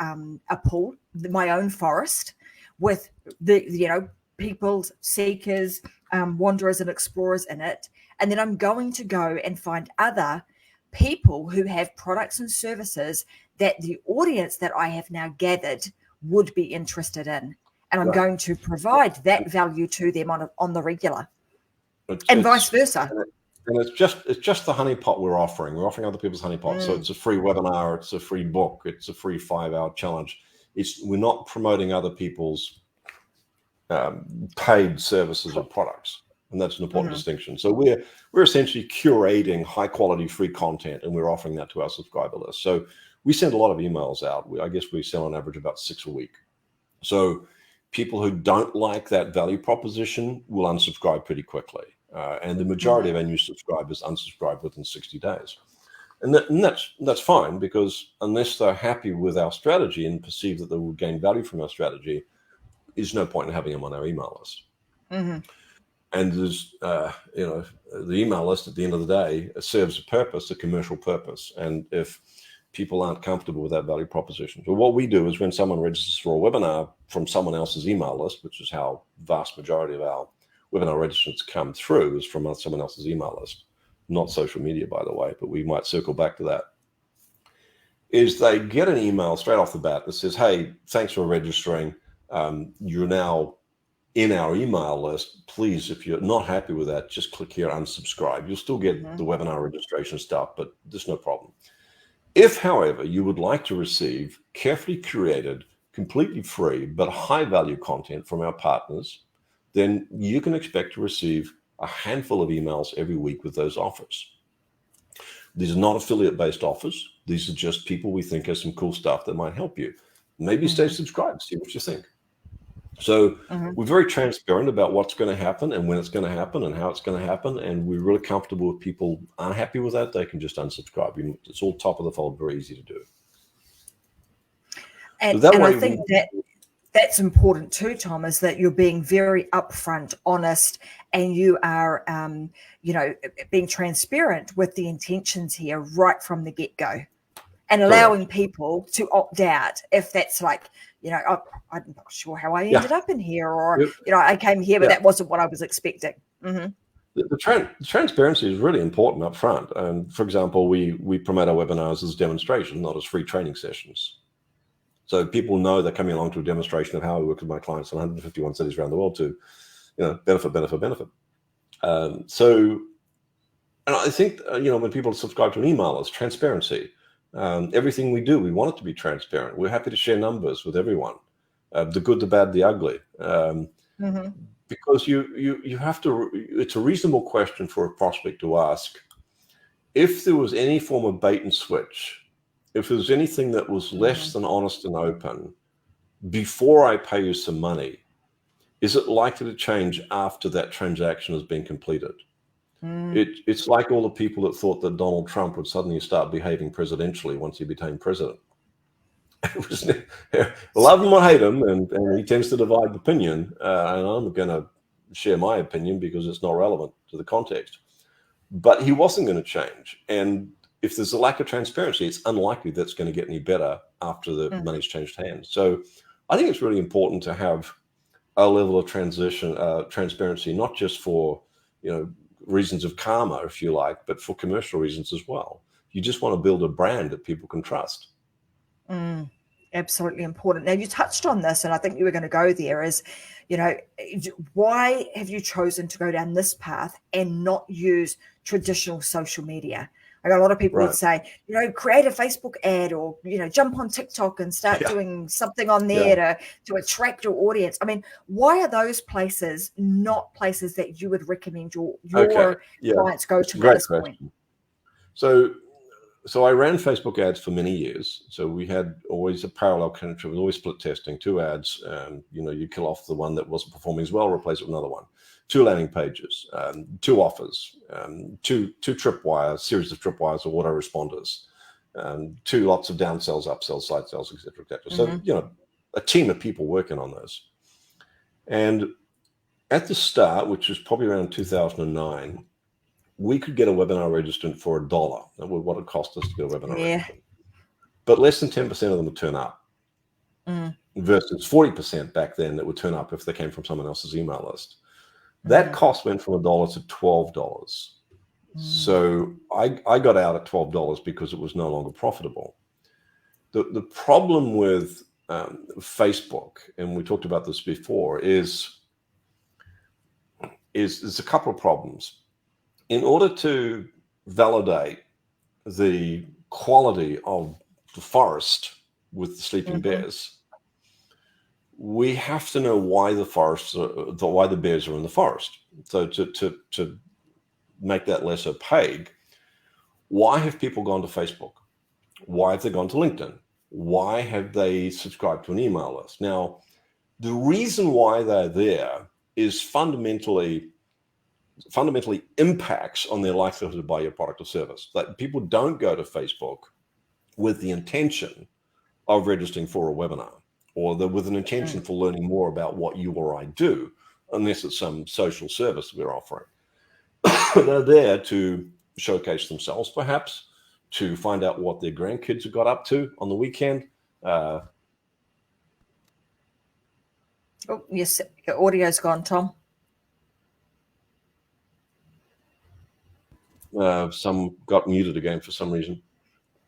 pool, my own forest with the, people, seekers, wanderers and explorers in it. And then I'm going to go and find other people who have products and services that the audience that I have now gathered would be interested in. And I'm going to provide that value to them on the regular, and vice versa. And it's just the honeypot we're offering. We're offering other people's honeypot. So it's a free webinar, it's a free book, it's a free 5-hour challenge. We're not promoting other people's paid services or products. And that's an important distinction. So we're essentially curating high quality free content, and we're offering that to our subscriber list. So we send a lot of emails out. I guess we sell on average about 6 a week. So people who don't like that value proposition will unsubscribe pretty quickly. And the majority of our new subscribers unsubscribe within 60 days. And that's fine, because unless they're happy with our strategy and perceive that they will gain value from our strategy, there's no point in having them on our email list. And there's, the email list at the end of the day serves a purpose, a commercial purpose. And if people aren't comfortable with that value proposition, so what we do is when someone registers for a webinar from someone else's email list, which is how vast majority of our webinar registrants come through, is from someone else's email list, not social media, by the way, but we might circle back to that, is they get an email straight off the bat that says, hey, thanks for registering. You're now in our email list. Please, if you're not happy with that, just click here, unsubscribe. You'll still get the webinar registration stuff, but there's no problem. If, however, you would like to receive carefully curated, completely free, but high value content from our partners, then you can expect to receive a handful of emails every week with those offers. These are not affiliate-based offers. These are just people we think has some cool stuff that might help you. Maybe stay subscribed, see what you think. So we're very transparent about what's going to happen and when it's going to happen and how it's going to happen. And we're really comfortable if people aren't happy with that, they can just unsubscribe. It's all top of the fold, very easy to do. And I think that's important too, Tom, is that you're being very upfront, honest, and you are, being transparent with the intentions here right from the get-go, and allowing people to opt out if that's like, I'm not sure how I ended up in here, or, I came here, but that wasn't what I was expecting. The transparency is really important up front. And for example, we promote our webinars as demonstrations, not as free training sessions. So people know they're coming along to a demonstration of how I work with my clients in 151 cities around the world to, benefit. And I think, when people subscribe to an email list, transparency. Everything we do, we want it to be transparent. We're happy to share numbers with everyone, the good, the bad, the ugly. Because you have to, it's a reasonable question for a prospect to ask, if there was any form of bait and switch, if there was anything that was less than honest and open, before I pay you some money, is it likely to change after that transaction has been completed? It's like all the people that thought that Donald Trump would suddenly start behaving presidentially once he became president. Love him or hate him, and he tends to divide opinion, and I'm going to share my opinion because it's not relevant to the context. But he wasn't going to change. And if there's a lack of transparency, it's unlikely that's going to get any better after the money's changed hands. So I think it's really important to have a level of transparency, not just for, reasons of karma, if you like, but for commercial reasons as well. You just want to build a brand that people can trust. Absolutely important. Now, you touched on this, and I think you were going to go there, is, why have you chosen to go down this path and not use traditional social media? Like, a lot of people would say, create a Facebook ad, or, jump on TikTok and start doing something on there to attract your audience. I mean, why are those places not places that you would recommend your clients go to at this point? So I ran Facebook ads for many years. So we had always a parallel country with always split testing, 2 ads. You kill off the one that wasn't performing as well, replace it with another one. 2 landing pages, 2 offers, 2 tripwires, series of tripwires or autoresponders, 2 lots of downsells, upsells, side sells, et cetera, et cetera. So, a team of people working on those. And at the start, which was probably around 2009, we could get a webinar registrant for $1. That was what it cost us to get a webinar registrant. But less than 10% of them would turn up, versus 40% back then that would turn up if they came from someone else's email list. That cost went from $1 to $12. So I got out at $12 because it was no longer profitable. The problem with Facebook, and we talked about this before, is there's a couple of problems. In order to validate the quality of the forest with the sleeping bears, we have to know why why the bears are in the forest. So to make that less opaque, why have people gone to Facebook? Why have they gone to LinkedIn? Why have they subscribed to an email list? Now, the reason why they're there is fundamentally impacts on their likelihood to buy your product or service. That people don't go to Facebook with the intention of registering for a webinar, or with an intention for learning more about what you or I do, unless it's some social service we're offering. They're there to showcase themselves, perhaps, to find out what their grandkids have got up to on the weekend. Oh, yes, your audio's gone, Tom. Some got muted again for some reason.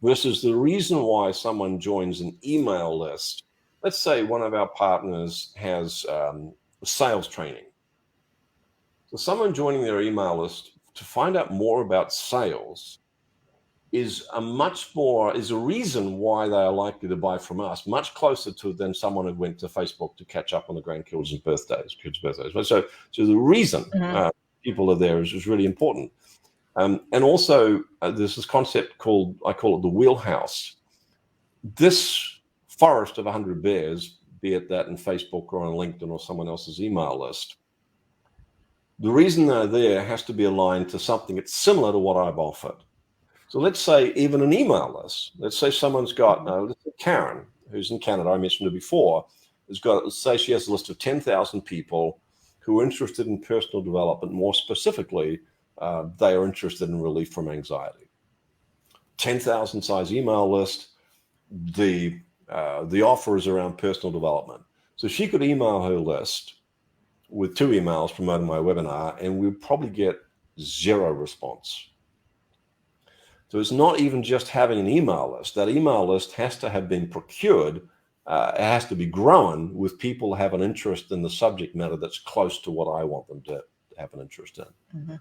Versus the reason why someone joins an email list. Let's say one of our partners has sales training. So someone joining their email list to find out more about sales is a reason why they are likely to buy from us, much closer to than someone who went to Facebook to catch up on the grandkids and kids' birthdays. So the reason people are there is really important. And also, there's this concept called, I call it the wheelhouse. This forest of 100 bears, be it that in Facebook or on LinkedIn or someone else's email list, the reason they're there has to be aligned to something that's similar to what I've offered. So let's say even an email list. Let's say someone's got, let's say Karen, who's in Canada, I mentioned her before, has got, let's say she has a list of 10,000 people who are interested in personal development. More specifically, they are interested in relief from anxiety. 10,000 size email list. The offer is around personal development. So she could email her list with 2 emails promoting my webinar, and we'd probably get 0 response. So it's not even just having an email list. That email list has to have been procured. It has to be grown with people who have an interest in the subject matter that's close to what I want them to have an interest in. Mm-hmm.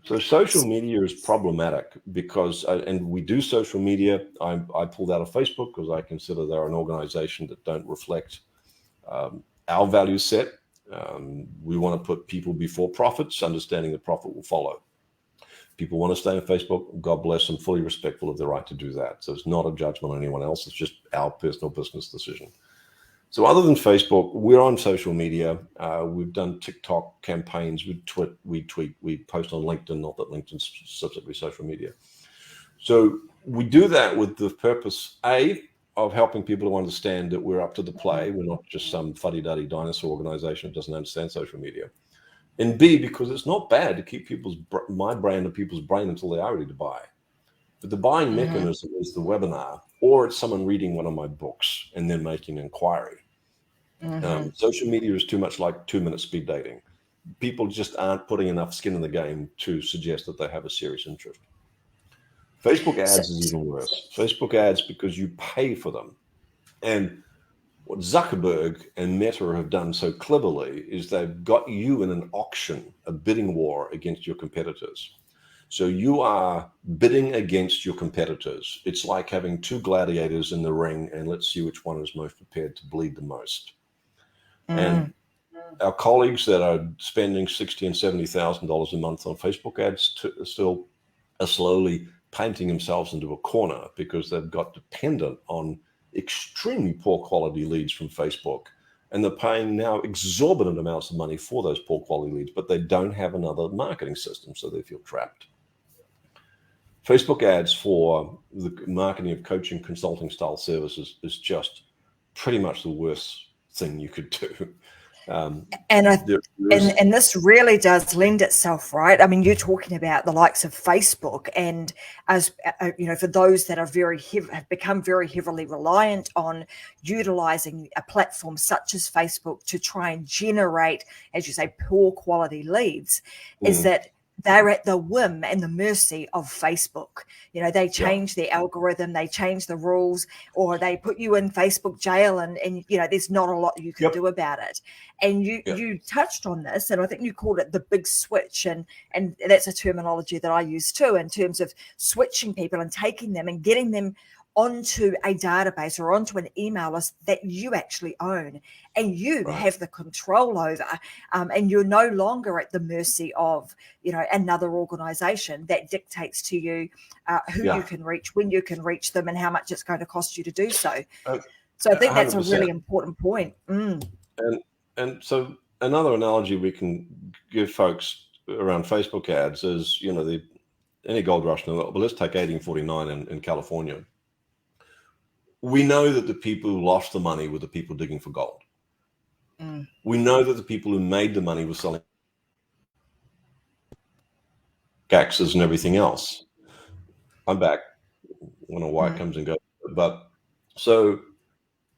So social media is problematic because, and we do social media. I pulled out of Facebook because I consider they're an organization that don't reflect our value set. We want to put people before profits, understanding the profit will follow. People want to stay on Facebook, God bless them, fully respectful of their right to do that. So it's not a judgment on anyone else. It's just our personal business decision. So other than Facebook, we're on social media. We've done TikTok campaigns. We tweet, we post on LinkedIn, not that LinkedIn's specifically social media. So we do that with the purpose, A, of helping people to understand that we're up to the play. We're not just some fuddy-duddy dinosaur organization that doesn't understand social media. And B, because it's not bad to keep my brand in people's brain until they are ready to buy. But the buying mechanism is the webinar, or it's someone reading one of my books and then making an inquiry. Social media is too much like 2-minute speed dating. People just aren't putting enough skin in the game to suggest that they have a serious interest. Facebook ads is even worse. Facebook ads, because you pay for them. And what Zuckerberg and Meta have done so cleverly is they've got you in an auction, a bidding war against your competitors. So you are bidding against your competitors. It's like having 2 gladiators in the ring, and let's see which one is most prepared to bleed the most. And our colleagues that are spending $60,000 and $70,000 a month on Facebook ads still are slowly painting themselves into a corner because they've got dependent on extremely poor quality leads from Facebook, and they're paying now exorbitant amounts of money for those poor quality leads, but they don't have another marketing system, so they feel trapped. Facebook ads for the marketing of coaching, consulting style services is just pretty much the worst thing you could do. And this really does lend itself, right? I mean, you're talking about the likes of Facebook, and as you know, for those that are have become very heavily reliant on utilizing a platform such as Facebook to try and generate, as you say, poor quality leads, is that they're at the whim and the mercy of Facebook. You know, they change their algorithm, they change the rules, or they put you in Facebook jail, and you know, there's not a lot you can do about it. And you touched on this, and I think you called it the big switch, and that's a terminology that I use too, in terms of switching people and taking them and getting them onto a database or onto an email list that you actually own and you have the control over, and you're no longer at the mercy of, you know, another organization that dictates to you who you can reach, when you can reach them, and how much it's going to cost you to do so. So I think that's 100%. A really important point. And so another analogy we can give folks around Facebook ads is, you know, any gold rush, but let's take 1849 in California. We know that the people who lost the money were the people digging for gold. We know that the people who made the money were selling axes and everything else. I'm back. I don't know why it comes and goes. But so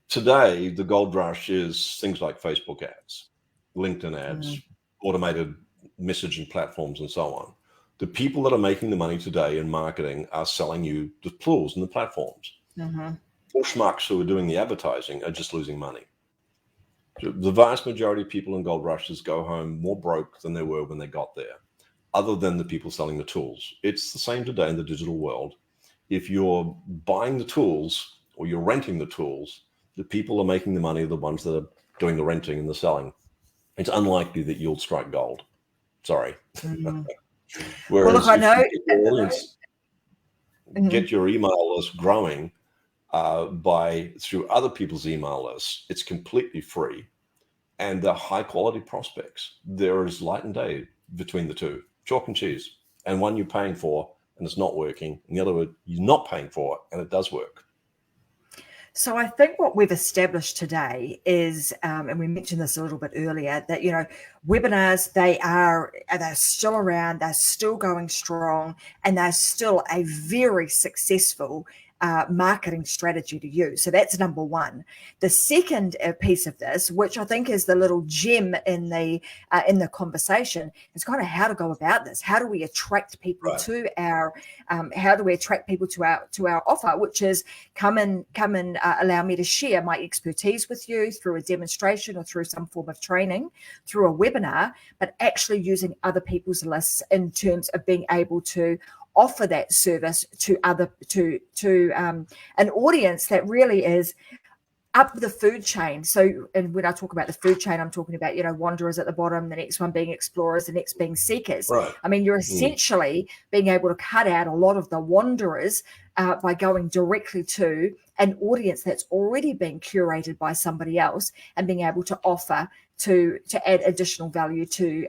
today, the gold rush is things like Facebook ads, LinkedIn ads, automated messaging platforms, and so on. The people that are making the money today in marketing are selling you the tools and the platforms. Poor schmucks who are doing the advertising are just losing money. The vast majority of people in gold rushes go home more broke than they were when they got there, other than the people selling the tools. It's the same today in the digital world. If you're buying the tools or you're renting the tools, the people are making the money are the ones that are doing the renting and the selling. It's unlikely that you'll strike gold. Sorry. Whereas look, I if know. you get your audience, Mhm. get your email list growing through other people's email lists, it's completely free, and they're high quality prospects. There is light and day between the two, chalk and cheese, and one you're paying for and it's not working, and the other one you're not paying for and it does work. So I think what we've established today is, and we mentioned this a little bit earlier, that, you know, webinars, they're still around, they're still going strong, and they're still a very successful marketing strategy to use. So that's number one. The second piece of this, which I think is the little gem in the conversation, is kind of how to go about this. How do we attract people to our? How do we attract people to our offer? Which is come and allow me to share my expertise with you through a demonstration or through some form of training, through a webinar, but actually using other people's lists in terms of being able to offer that service to an audience that really is up the food chain. So, and when I talk about the food chain, I'm talking about, you know, wanderers at the bottom, the next one being explorers, the next being seekers. Right. I mean, you're essentially being able to cut out a lot of the wanderers by going directly to an audience that's already been curated by somebody else and being able to offer to add additional value to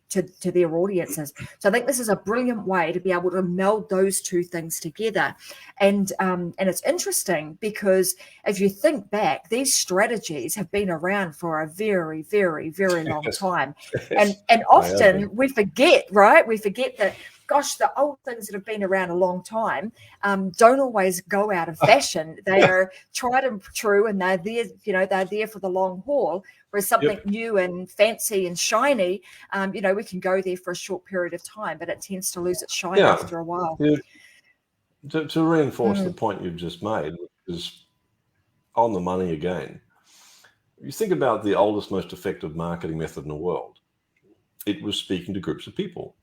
to their audiences. So I think this is a brilliant way to be able to meld those two things together. And it's interesting because if you think back, these strategies have been around for a very, very, very long time. And often we forget, right? We forget that, gosh, the old things that have been around a long time don't always go out of fashion. They are tried and true, and they're there, you know, they're there for the long haul. Whereas something new and fancy and shiny, you know, we can go there for a short period of time, but it tends to lose its shine after a while. To reinforce the point you've just made, which is on the money again. You think about the oldest, most effective marketing method in the world. It was speaking to groups of people.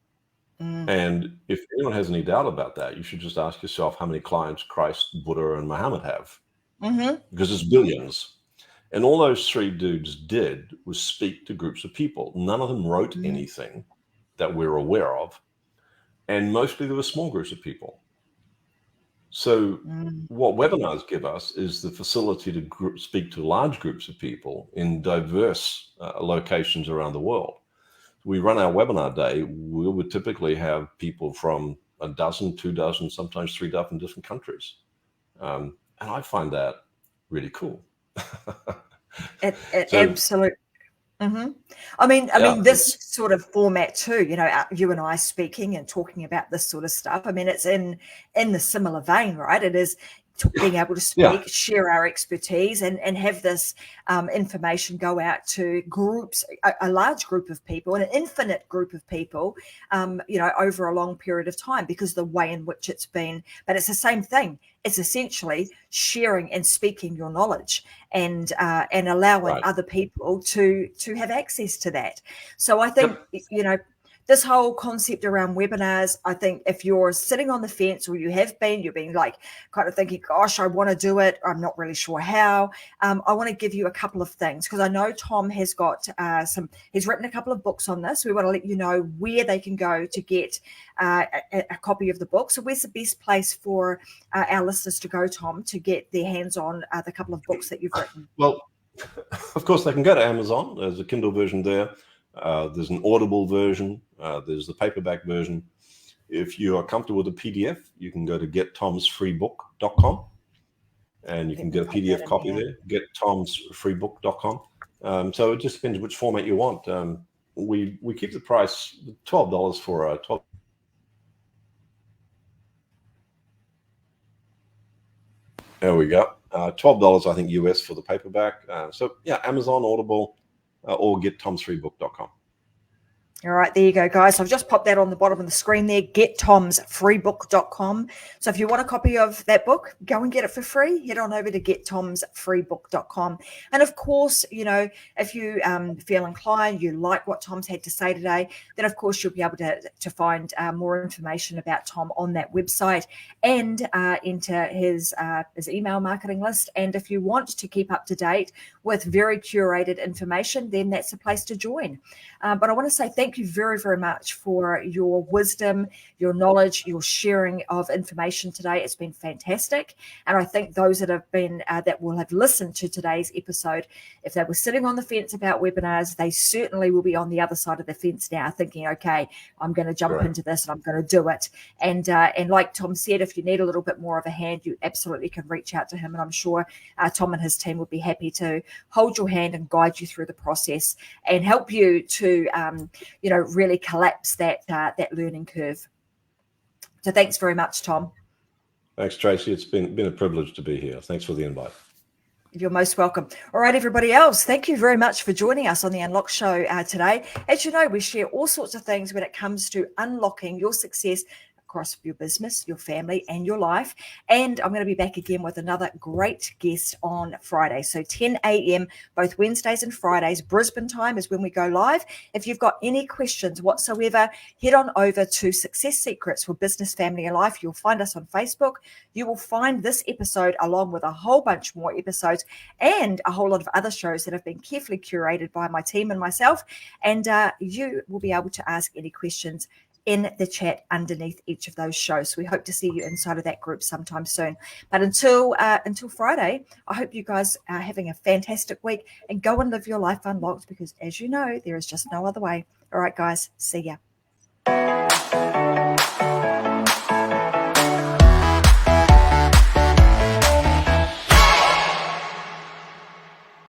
And if anyone has any doubt about that, you should just ask yourself how many clients Christ, Buddha, and Muhammad have. Because it's billions. And all those three dudes did was speak to groups of people. None of them wrote anything that we're aware of. And mostly there were small groups of people. So what webinars give us is the facility to speak to large groups of people in diverse locations around the world. We run our webinar day, we would typically have people from a dozen, 2 dozen, sometimes 3 dozen different countries. And I find that really cool. Absolutely. I mean, this sort of format too, you know, you and I speaking and talking about this sort of stuff. I mean, it's in the similar vein, right? It is being able to speak, share our expertise, and have this information go out to groups, a large group of people, an infinite group of people, you know, over a long period of time, because the way in which it's been. But it's the same thing. It's essentially sharing and speaking your knowledge and allowing other people to have access to that. So I think, you know, this whole concept around webinars, I think if you're sitting on the fence, or you've been like kind of thinking, gosh, I want to do it, I'm not really sure how, I want to give you a couple of things, because I know Tom has got he's written a couple of books on this. We want to let you know where they can go to get a copy of the book. So where's the best place for our listeners to go, Tom, to get their hands on the couple of books that you've written? Well, of course, they can go to Amazon. There's a Kindle version there. There's an Audible version. There's the paperback version. If you are comfortable with the PDF, you can go to gettomsfreebook.com and you can get a PDF copy there, gettomsfreebook.com. So it just depends which format you want. We keep the price $12 for a 12. There we go. $12, I think, US for the paperback. So yeah, Amazon, Audible, or gettomsfreebook.com. All right, there you go, guys. I've just popped that on the bottom of the screen there, gettomsfreebook.com. So if you want a copy of that book, go and get it for free. Head on over to gettomsfreebook.com. And of course, you know, if you feel inclined, you like what Tom's had to say today, then of course you'll be able to find more information about Tom on that website and enter his email marketing list. And if you want to keep up to date with very curated information, then that's the place to join. But I want to say thank thank you very, very much for your wisdom, your knowledge, your sharing of information today. It's been fantastic. And I think those that have been, that will have listened to today's episode, if they were sitting on the fence about webinars, they certainly will be on the other side of the fence now thinking, okay, I'm going to jump into this and I'm going to do it. And like Tom said, if you need a little bit more of a hand, you absolutely can reach out to him. And I'm sure Tom and his team would be happy to hold your hand and guide you through the process and help you to, really collapse that learning curve. So thanks very much, Tom. Thanks, Tracy. It's been a privilege to be here. Thanks for the invite. You're most welcome. All right, everybody else, thank you very much for joining us on the Unlock Show today. As you know, we share all sorts of things when it comes to unlocking your success across your business, your family, and your life. And I'm going to be back again with another great guest on Friday. So 10 a.m., both Wednesdays and Fridays, Brisbane time is when we go live. If you've got any questions whatsoever, head on over to Success Secrets for Business, Family, and Life. You'll find us on Facebook. You will find this episode along with a whole bunch more episodes and a whole lot of other shows that have been carefully curated by my team and myself. And you will be able to ask any questions in the chat underneath each of those shows. So we hope to see you inside of that group sometime soon. But until Friday, I hope you guys are having a fantastic week and go and live your life unlocked, because as you know, there is just no other way. All right, guys, see ya.